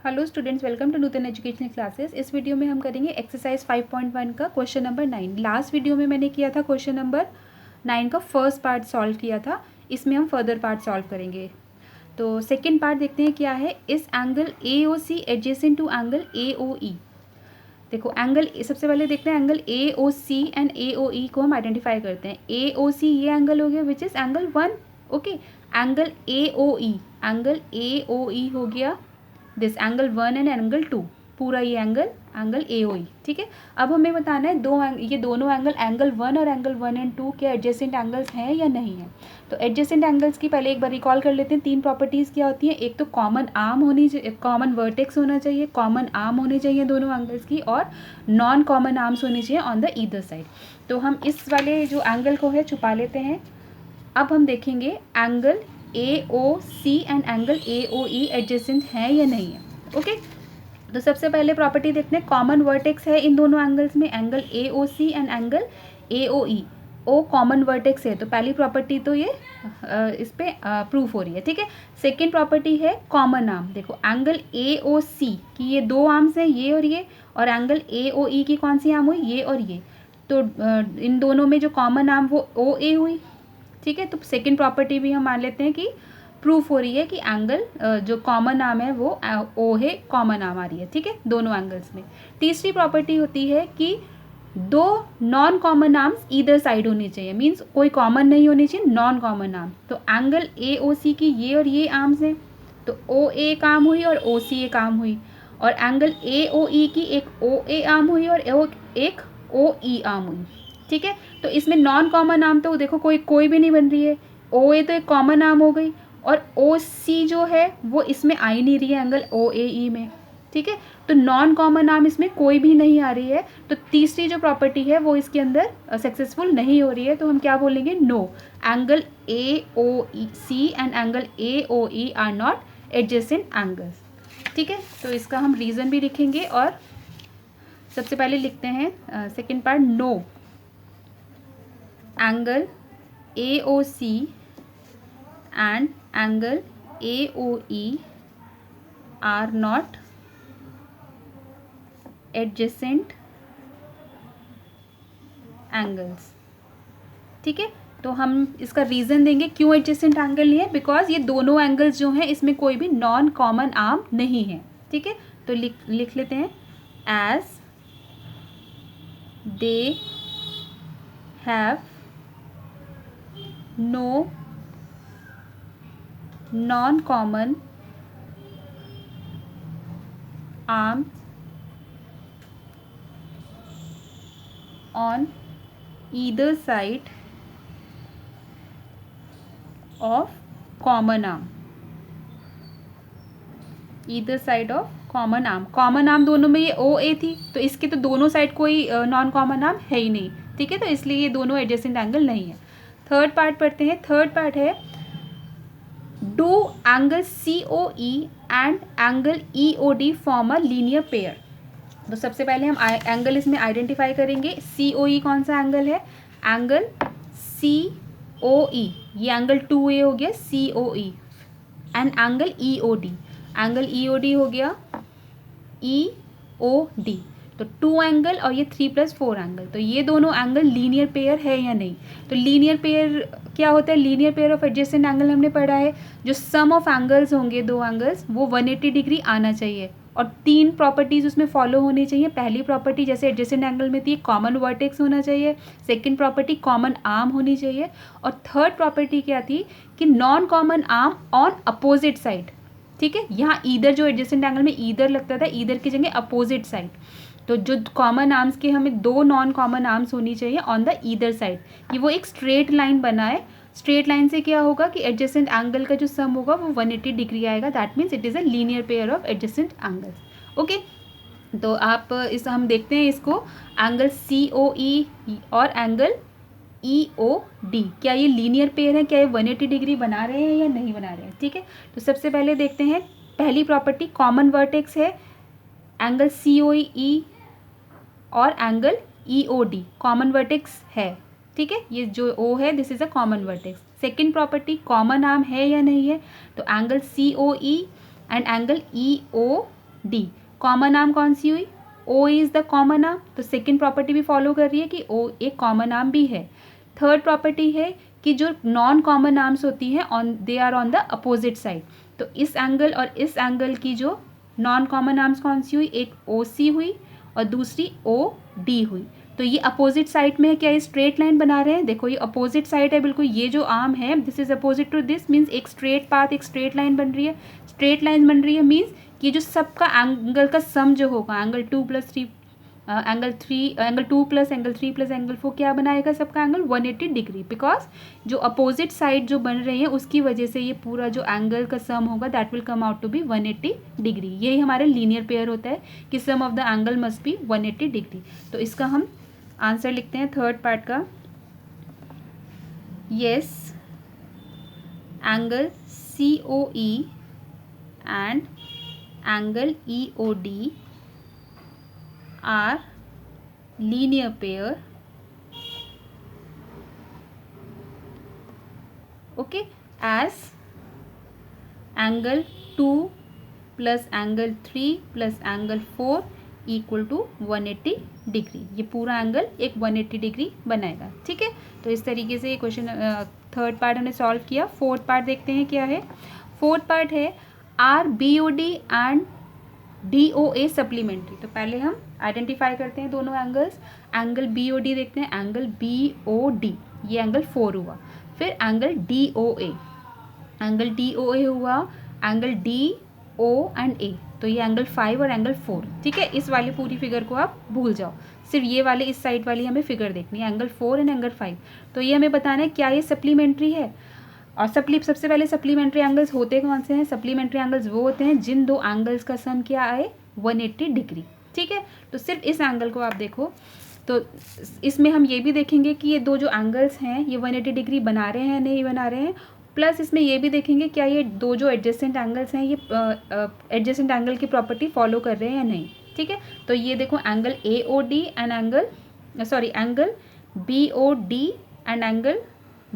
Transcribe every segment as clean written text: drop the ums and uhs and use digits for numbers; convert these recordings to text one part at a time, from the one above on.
Hello students, welcome to Nutan educational classes. इस video में हम करेंगे एक्सरसाइज 5.1 का क्वेश्चन नंबर 9। लास्ट वीडियो में मैंने किया था क्वेश्चन नंबर 9 का फर्स्ट पार्ट सॉल्व किया था। इसमें हम फर्दर पार्ट सॉल्व करेंगे। तो सेकंड पार्ट देखते हैं क्या है। इस angle AOC adjacent to angle AOE। देखो एंगल, सबसे पहले देखते हैं एंगल AOC एंड AOE को हम आइडेंटिफाई करते हैं। AOC ये एंगल हो गया which is angle 1। Okay, angle AOE हो गया दिस एंगल 1 एंड एंगल 2, पूरा ये एंगल AOE। ठीक है, अब हमें बताना है ये दोनों एंगल 1 और एंगल 1 एंड 2 के एडजेसेंट एंगल्स हैं या नहीं है। तो एडजेसेंट एंगल्स की पहले एक बार रिकॉल कर लेते हैं। तीन प्रॉपर्टीज़ क्या होती हैं। एक तो कॉमन आर्म होनी चाहिए, कॉमन वर्टेक्स होना चाहिए, कॉमन आर्म होनी चाहिए दोनों एंगल्स की, और नॉन कॉमन आर्म्स होनी चाहिए ऑन द ईदर साइड। तो हम इस वाले जो एंगल को है छुपा लेते हैं। अब हम देखेंगे angle AOC and angle AOE adjacent है या नहीं है। ओके, तो सबसे पहले प्रॉपर्टी देखते हैं। कॉमन वर्टेक्स है इन दोनों एंगल्स में, angle AOC and angle AOE। O common vertex है तो पहली प्रॉपर्टी तो ये इस पे प्रूफ हो रही है। ठीक है, सेकेंड प्रॉपर्टी है कॉमन आर्म। देखो एंगल AOC की ये दो आर्म्स हैं, ये और एंगल AOE की कौन सी आर्म हुई, ये और ये। तो इन दोनों में जो कॉमन आर्म वो OA हुई। ठीक है, तो सेकेंड प्रॉपर्टी भी हम मान लेते हैं कि प्रूफ हो रही है कि एंगल जो कॉमन आर्म है वो O है, कॉमन आर्म आ रही है। ठीक है, दोनों एंगल्स में। तीसरी प्रॉपर्टी होती है कि दो non common arms either side होनी चाहिए, मींस कोई कॉमन नहीं होनी चाहिए, नॉन कॉमन आर्म। तो एंगल AOC की ये और ये आर्म्स हैं, तो OA एक आर्म हुई और OC एक आर्म हुई, और एंगल AOE की एक OA आर्म हुई और एक OE आर्म हुई। ठीक है, तो इसमें नॉन कॉमन आर्म तो देखो कोई भी नहीं बन रही है। OA तो एक कॉमन आर्म हो गई, और OC जो है वो इसमें आ ही नहीं रही है एंगल OAE में। ठीक है, तो नॉन कॉमन आर्म इसमें कोई भी नहीं आ रही है। तो तीसरी जो प्रॉपर्टी है वो इसके अंदर सक्सेसफुल नहीं हो रही है। तो हम क्या बोलेंगे, no, angle AOC and angle AOE are not adjacent angles. ठीक है, तो इसका हम रीज़न भी लिखेंगे, और सबसे पहले लिखते हैं second part. No, angle AOC and angle AOE are not adjacent angles। ठीक है, तो हम इसका रीज़न देंगे क्यों एडजेसेंट एंगल नहीं है। बिकॉज ये दोनों एंगल्स जो हैं इसमें कोई भी नॉन कॉमन आर्म नहीं है। ठीक है, तो लिख लेते हैं as they have no non common arm on either side of common arm। either side of common arm, common arm दोनों में ये OA थी, तो इसके तो दोनों साइड कोई नॉन कॉमन आर्म है ही नहीं। ठीक है, तो इसलिए ये दोनों एडजेसेंट एंगल नहीं है। थर्ड पार्ट पढ़ते हैं। थर्ड पार्ट है do angle COE and angle EOD form a linear pair. तो सबसे पहले हम एंगल इसमें आइडेंटिफाई करेंगे। COE कौन सा एंगल है, एंगल COE, ये एंगल 2A हो गया COE, and angle EOD, angle EOD हो गया EOD। तो 2 एंगल और ये 3+4 एंगल, तो ये दोनों एंगल लीनियर पेयर है या नहीं। तो लीनियर पेयर क्या होता है, linear pair of adjacent angle हमने पढ़ा है, जो सम ऑफ एंगल्स होंगे दो एंगल्स वो 180 डिग्री आना चाहिए, और तीन प्रॉपर्टीज़ उसमें फॉलो होनी चाहिए। पहली प्रॉपर्टी जैसे एडजेसेंट एंगल में थी, कॉमन वर्टेक्स होना चाहिए। सेकंड प्रॉपर्टी कॉमन आर्म होनी चाहिए, और थर्ड प्रॉपर्टी क्या थी कि non common arm on opposite side. ठीक है, यहाँ ईदर जो एडजेसेंट एंगल में ईदर लगता था, ईदर की जगह अपोजिट साइड। तो जो कॉमन आर्म्स के हमें दो नॉन कॉमन आर्म्स होनी चाहिए ऑन द ईदर साइड, कि वो एक स्ट्रेट लाइन बनाए। स्ट्रेट लाइन से क्या होगा कि एडजेसेंट एंगल का जो सम होगा वो 180 डिग्री आएगा। That means it is a linear pair of adjacent angles. Okay, तो आप हम देखते हैं इसको, एंगल COE और एंगल EOD, क्या ये लीनियर पेयर है, क्या ये 180 डिग्री बना रहे हैं या नहीं बना रहे हैं। ठीक है, तो सबसे पहले देखते हैं पहली प्रॉपर्टी, कॉमन वर्टेक्स है एंगल COE और एंगल EOD, कॉमन वर्टेक्स है। ठीक है, ये जो O है this is a common vertex. Second property, common arm है या नहीं है, तो angle COE and angle EOD D. Common arm कौन सी हुई, O is the common arm, तो सेकेंड प्रॉपर्टी भी फॉलो कर रही है कि ओ एक कॉमन आर्म भी है। थर्ड प्रॉपर्टी है कि जो नॉन कॉमन आर्म्स होती हैं on they are on the opposite side, तो इस एंगल और इस एंगल की जो नॉन कॉमन आर्म्स कौन सी हुई, एक ओ सी हुई और दूसरी ओ डी हुई। तो ये अपोजिट साइड में है, क्या ये स्ट्रेट लाइन बना रहे हैं, देखो ये अपोजिट साइड है बिल्कुल, ये जो आर्म है this is opposite to this, means एक स्ट्रेट पाथ, एक स्ट्रेट लाइन बन रही है। स्ट्रेट लाइन बन रही है मीन्स कि जो सबका एंगल का सम जो होगा, एंगल 2 + 3 एंगल 2 + एंगल 3 + एंगल 4 क्या बनाएगा, सबका एंगल 180 डिग्री, बिकॉज जो अपोजिट साइड जो बन रही है उसकी वजह से ये पूरा जो एंगल का सम होगा that will come out to be 180 degree. यही हमारे लीनियर पेयर होता है कि sum of the angle must be 180 degree. तो इसका हम आंसर लिखते हैं थर्ड पार्ट का, yes angle COE and angle EOD are linear pair, okay, as angle 2 + angle 3 + angle 4 equal to 180 degree. ये पूरा एंगल एक 180 डिग्री बनाएगा, ठीक है। तो इस तरीके से ये क्वेश्चन थर्ड पार्ट हमने सॉल्व किया। फोर्थ पार्ट देखते हैं क्या है। फोर्थ पार्ट है RBOD एंड DOA सप्लीमेंट्री। तो पहले हम आइडेंटिफाई करते हैं दोनों एंगल्स। एंगल BOD देखते हैं, एंगल BOD ये एंगल 4 हुआ। फिर एंगल DOA, एंगल DOA हुआ एंगल DO एंड A, तो ये एंगल 5 और एंगल 4, ठीक है। इस वाली पूरी फिगर को आप भूल जाओ, सिर्फ ये वाले इस साइड वाली हमें फिगर देखनी है, एंगल 4 एंड एंगल 5। तो ये हमें बताना है क्या ये सप्लीमेंट्री है। और सबसे पहले सप्लीमेंट्री एंगल्स होते कौन से हैं, सप्लीमेंट्री एंगल्स वो होते हैं जिन दो एंगल्स का सम क्या आए 180 डिग्री, ठीक है। तो सिर्फ इस एंगल को आप देखो, तो इसमें हम ये भी देखेंगे कि ये दो जो एंगल्स हैं ये 180 डिग्री बना रहे हैं नहीं बना रहे हैं, प्लस इसमें ये भी देखेंगे क्या ये दो जो एडजेसेंट एंगल्स हैं ये एडजेसेंट एंगल की प्रॉपर्टी फॉलो कर रहे हैं या नहीं, ठीक है। तो ये देखो angle AOD and angle BOD and angle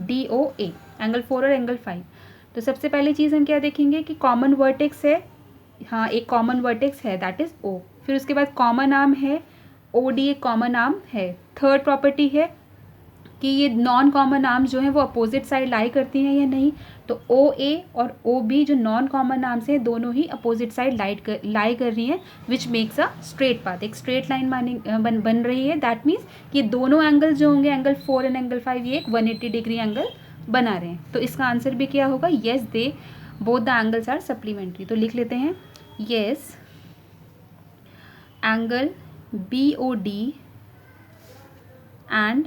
DOA, angle 4 और एंगल 5। तो सबसे पहली चीज़ हम क्या देखेंगे कि कॉमन वर्टेक्स है, हाँ एक कॉमन वर्टेक्स है दैट इज़ O। फिर उसके बाद कॉमन आर्म है, OD एक कॉमन आर्म है। थर्ड प्रॉपर्टी है कि ये नॉन कॉमन आर्म्स जो हैं वो अपोजिट साइड लाई करती हैं या नहीं, तो OA और OB जो नॉन कॉमन आर्म्स हैं दोनों ही अपोजिट साइड लाई कर रही हैं, which makes a straight path, एक स्ट्रेट लाइन बन रही है। दैट मीन्स कि दोनों एंगल्स जो होंगे एंगल 4 एंड एंगल 5 ये एक 180 डिग्री एंगल बना रहे हैं। तो इसका आंसर भी क्या होगा, yes they both the angles are supplementary. तो लिख लेते हैं yes angle BOD and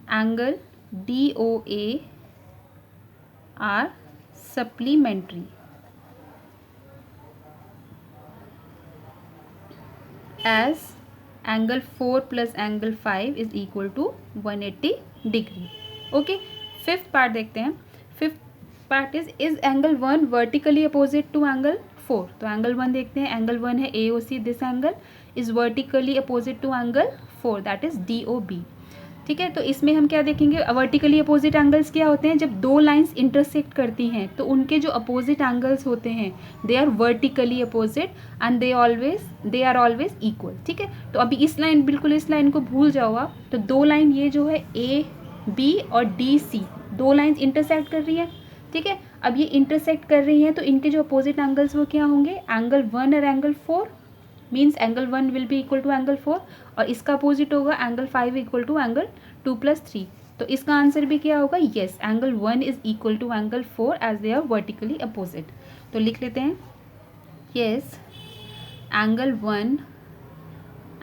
angle DOA are supplementary as angle 4 + angle 5 is equal to 180 degree, okay. Fifth part देखते हैं। Fifth part is angle 1 vertically opposite to angle 4। तो angle 1 देखते हैं, angle 1 है AOC, this angle is vertically opposite to angle 4 that is DOB, ठीक है। तो इसमें हम क्या देखेंगे, वर्टिकली अपोजिट एंगल्स क्या होते हैं, जब दो लाइंस इंटरसेक्ट करती हैं तो उनके जो अपोजिट एंगल्स होते हैं they are vertically opposite and they are always equal, ठीक है। तो अभी बिल्कुल इस लाइन को भूल जाओ आप। तो दो लाइन ये जो है AB और DC दो लाइंस इंटरसेक्ट कर रही हैं, ठीक है। अब ये इंटरसेक्ट कर रही हैं तो इनके जो अपोजिट एंगल्स वो क्या होंगे, एंगल 1 और angle 4, means angle 1 will be equal to angle 4 और इसका अपोजिट होगा एंगल 5 इक्वल टू एंगल 2 + 3। तो इसका आंसर भी क्या होगा, yes angle 1 is equal to angle 4 as they are vertically opposite. तो लिख लेते हैं yes angle 1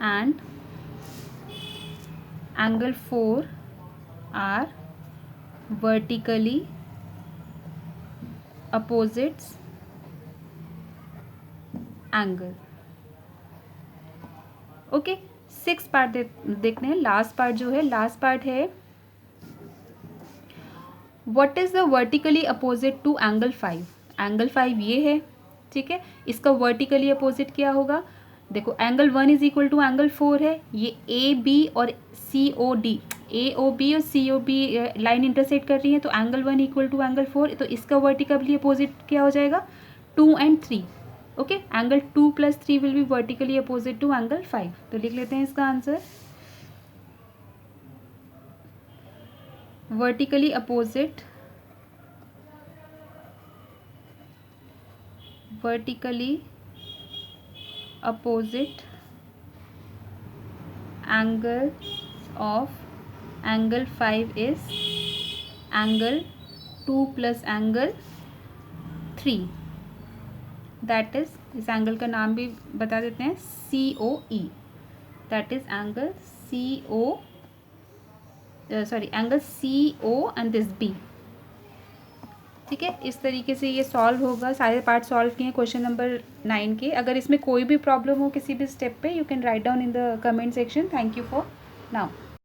and angle 4 are vertically opposites angle, okay. Six part देखते हैं। लास्ट पार्ट जो है, लास्ट पार्ट है what is the vertically opposite to angle 5। Angle 5 ये है, ठीक है। इसका वर्टिकली अपोजिट क्या होगा, देखो angle 1 is equal to angle 4 है, ये AB और COD AOB और COB लाइन इंटरसेक्ट कर रही है, तो एंगल 1 इक्वल टू एंगल 4, तो इसका वर्टिकली अपोजिट क्या हो जाएगा 2 और 3, okay, angle 2 + 3 will be vertically opposite to angle 5। तो लिख लेते हैं इसका answer, vertically opposite angle of angle 5 is angle 2 + angle 3, that is, इस एंगल का नाम भी बता देते हैं, COE, that is angle angle CO and this B। ठीक है, इस तरीके से ये सॉल्व होगा। सारे पार्ट सॉल्व किए हैं क्वेश्चन नंबर 9 के। अगर इसमें कोई भी प्रॉब्लम हो किसी भी स्टेप पे, you can write down in the comment section. Thank you for now.